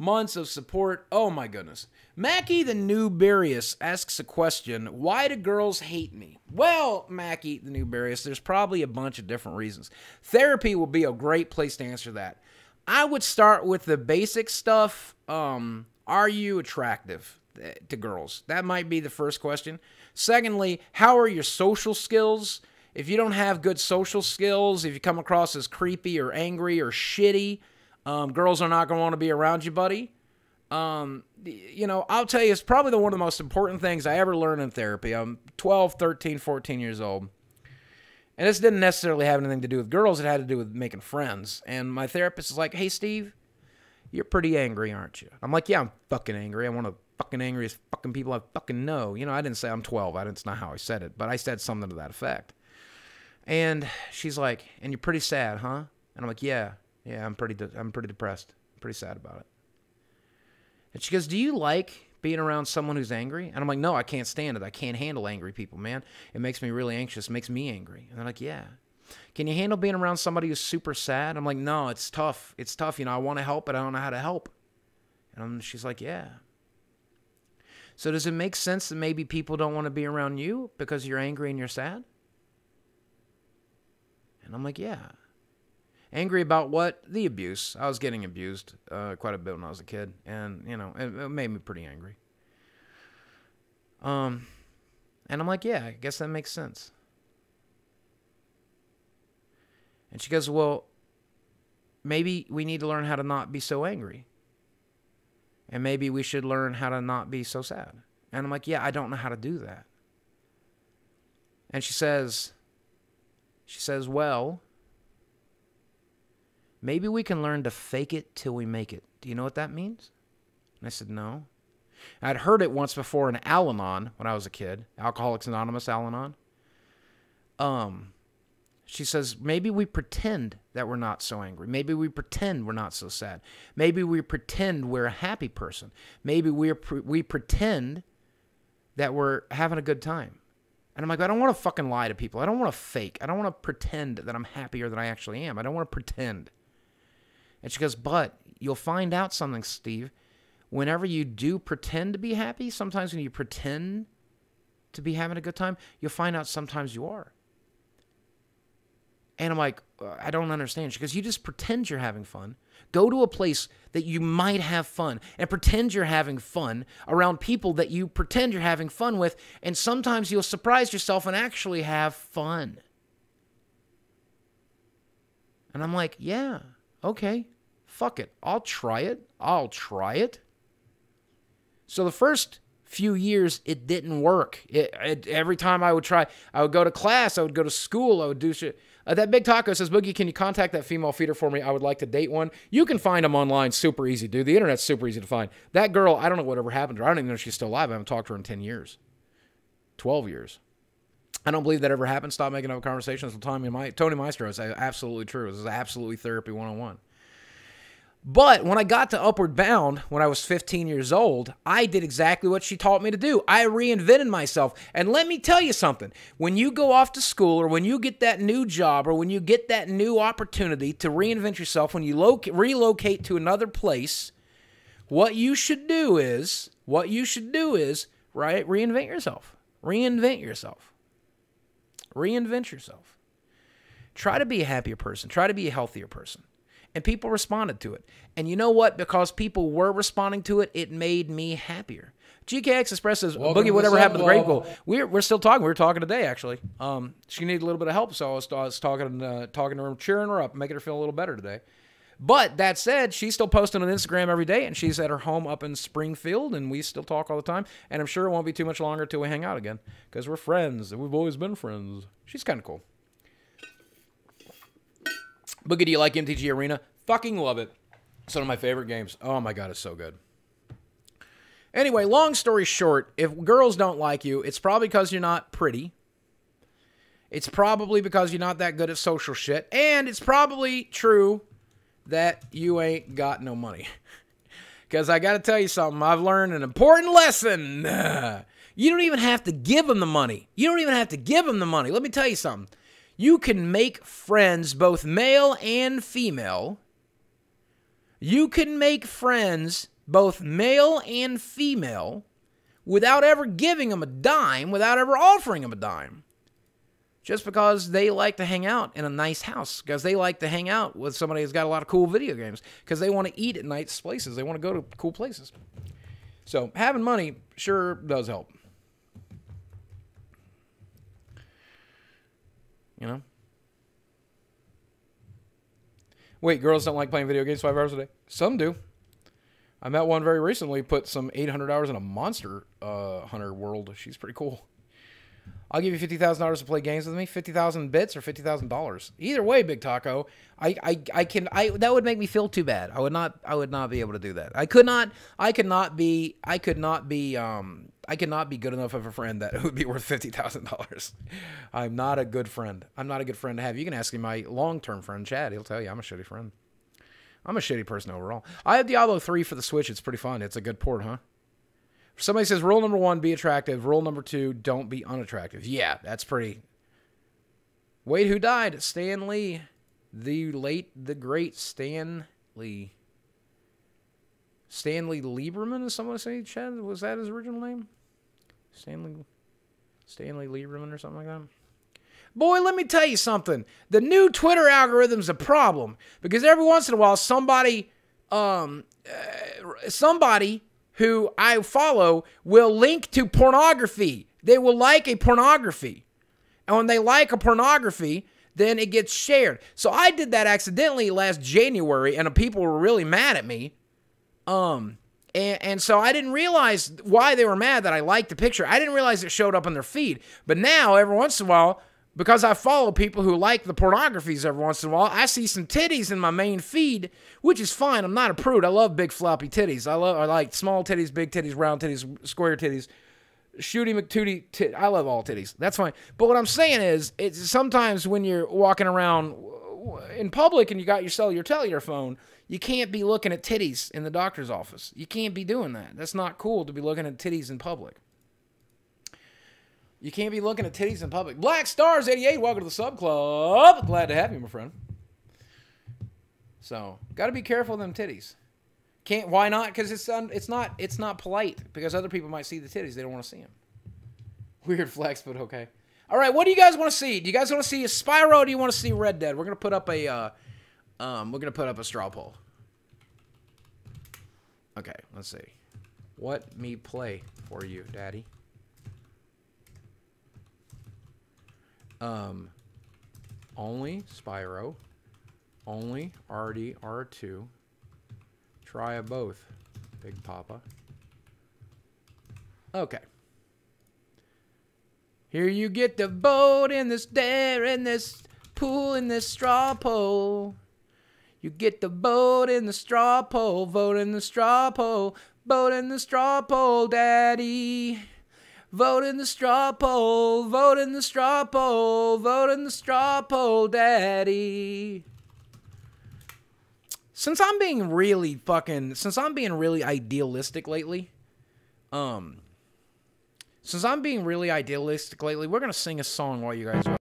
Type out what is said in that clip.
months of support. Oh my goodness. Mackie the Newberius asks a question. Why do girls hate me? Well, Mackie the Newberius, there's probably a bunch of different reasons. Therapy will be a great place to answer that. I would start with the basic stuff. Are you attractive to girls? That might be the first question. Secondly, how are your social skills? If you don't have good social skills, if you come across as creepy or angry or shitty, girls are not going to want to be around you, buddy. You know, I'll tell you, it's probably one of the most important things I ever learned in therapy. I'm 12, 13, 14 years old. And this didn't necessarily have anything to do with girls. It had to do with making friends. And my therapist is like, hey, Steve, you're pretty angry, aren't you? I'm like, yeah, I'm fucking angry. I'm one of the fucking angriest fucking people I fucking know. You know, I didn't say I'm 12. That's not how I said it. But I said something to that effect. And she's like, and you're pretty sad, huh? And I'm like, yeah, I'm pretty depressed. I'm pretty sad about it. And she goes, do you like being around someone who's angry? And I'm like, no, I can't stand it. I can't handle angry people, man. It makes me really anxious. It makes me angry. And they're like, yeah. Can you handle being around somebody who's super sad? I'm like, no, it's tough. It's tough. You know, I want to help, but I don't know how to help. And she's like, yeah. So does it make sense that maybe people don't want to be around you because you're angry and you're sad? And I'm like, yeah. Angry about what? The abuse. I was getting abused quite a bit when I was a kid. And, you know, it made me pretty angry. And I'm like, yeah, I guess that makes sense. And she goes, well, maybe we need to learn how to not be so angry. And maybe we should learn how to not be so sad. And I'm like, yeah, I don't know how to do that. And she says, well, maybe we can learn to fake it till we make it. Do you know what that means? And I said, no. I'd heard it once before in Al-Anon when I was a kid. Alcoholics Anonymous, Al-Anon. She says, maybe we pretend that we're not so angry. Maybe we pretend we're not so sad. Maybe we pretend we're a happy person. Maybe we pretend that we're having a good time. And I'm like, I don't want to fucking lie to people. I don't want to fake. I don't want to pretend that I'm happier than I actually am. I don't want to pretend. And she goes, but you'll find out something, Steve. Whenever you do pretend to be happy, sometimes when you pretend to be having a good time, you'll find out sometimes you are. And I'm like, I don't understand. She goes, you just pretend you're having fun. Go to a place that you might have fun and pretend you're having fun around people that you pretend you're having fun with. And sometimes you'll surprise yourself and actually have fun. And I'm like, yeah, okay, fuck it. I'll try it. So the first few years, it didn't work. Every time I would try, I would go to class, I would go to school, I would do shit. That Big Taco says, Boogie, can you contact that female feeder for me? I would like to date one. You can find them online super easy, dude. The internet's super easy to find. That girl, I don't know whatever happened to her. I don't even know if she's still alive. I haven't talked to her in 10 years. 12 years. I don't believe that ever happened. Stop making up conversations with Tony Maestro. It's absolutely true. This is absolutely therapy 101. But when I got to Upward Bound, when I was 15 years old, I did exactly what she taught me to do. I reinvented myself. And let me tell you something. When you go off to school or when you get that new job or when you get that new opportunity to reinvent yourself, when you relocate to another place, what you should do is, right, reinvent yourself. Reinvent yourself. Reinvent yourself. Try to be a happier person. Try to be a healthier person. And people responded to it. And you know what? Because people were responding to it, it made me happier. GKX Express says, Boogie, whatever happened to Grade School? We're still talking. We were talking today, actually. She needed a little bit of help, so I was talking to her, cheering her up, making her feel a little better today. But that said, she's still posting on Instagram every day, and she's at her home up in Springfield, and we still talk all the time. And I'm sure it won't be too much longer till we hang out again, because we're friends, and we've always been friends. She's kind of cool. Boogie, do you like MTG Arena? Fucking love it. It's one of my favorite games. Oh my God, it's so good. Anyway, long story short, if girls don't like you, it's probably because you're not pretty. It's probably because you're not that good at social shit. And it's probably true that you ain't got no money. Because I got to tell you something. I've learned an important lesson. You don't even have to give them the money. Let me tell you something. You can make friends, both male and female. You can make friends both male and female, without ever giving them a dime, without ever offering them a dime. Just because they like to hang out in a nice house, because they like to hang out with somebody who's got a lot of cool video games, because they want to eat at nice places. They want to go to cool places. So having money sure does help. You know? Wait, girls don't like playing video games 5 hours a day? Some do. I met one very recently, put some 800 hours in a Monster Hunter world. She's pretty cool. I'll give you $50,000 to play games with me. 50,000 bits or $50,000. Either way, Big Taco, that would make me feel too bad. I would not be able to do that. I could not be good enough of a friend that it would be worth $50,000. I'm not a good friend. I'm not a good friend to have. You can ask me my long-term friend, Chad. He'll tell you I'm a shitty friend. I'm a shitty person overall. I have Diablo 3 for the Switch. It's pretty fun. It's a good port, huh? Somebody says, rule number 1, be attractive. Rule number 2, don't be unattractive. Yeah, that's pretty. Wait, who died? Stan Lee. The great Stan Lee. Stanley Lieberman, is someone saying, Chad? Was that his original name? Stanley Lieberman or something like that? Boy, let me tell you something. The new Twitter algorithm's a problem. Because every once in a while, somebody who I follow will link to pornography. They will like a pornography. And when they like a pornography, then it gets shared. So I did that accidentally last January, and people were really mad at me. And so I didn't realize why they were mad that I liked the picture. I didn't realize it showed up on their feed. But now, every once in a while, because I follow people who like the pornographies every once in a while, I see some titties in my main feed, which is fine. I'm not a prude. I love big floppy titties. I like small titties, big titties, round titties, square titties, Shooty McTootie. I love all titties. That's fine. But what I'm saying is, it's sometimes when you're walking around in public and you got your cellular phone, you can't be looking at titties in the doctor's office. You can't be doing that. That's not cool to be looking at titties in public. You can't be looking at titties in public. Black Stars 88, welcome to the Sub Club. Glad to have you, my friend. So, got to be careful of them titties. Can't. Why not? Because it's not polite. Because other people might see the titties, they don't want to see them. Weird flex, but okay. All right, what do you guys want to see? Do you guys want to see a Spyro? Or do you want to see Red Dead? We're gonna put up a straw poll. Okay, let's see. What me play for you, Daddy? Only Spyro, only RDR2, try a both, Big Papa. Okay. Here you get the boat in this dare, in this pool, in this straw pole. You get the boat in the straw pole, vote in the straw pole, boat in the straw pole, Daddy. Vote in the straw poll, vote in the straw poll, vote in the straw poll, Daddy. Since I'm being really idealistic lately, we're gonna sing a song while you guys are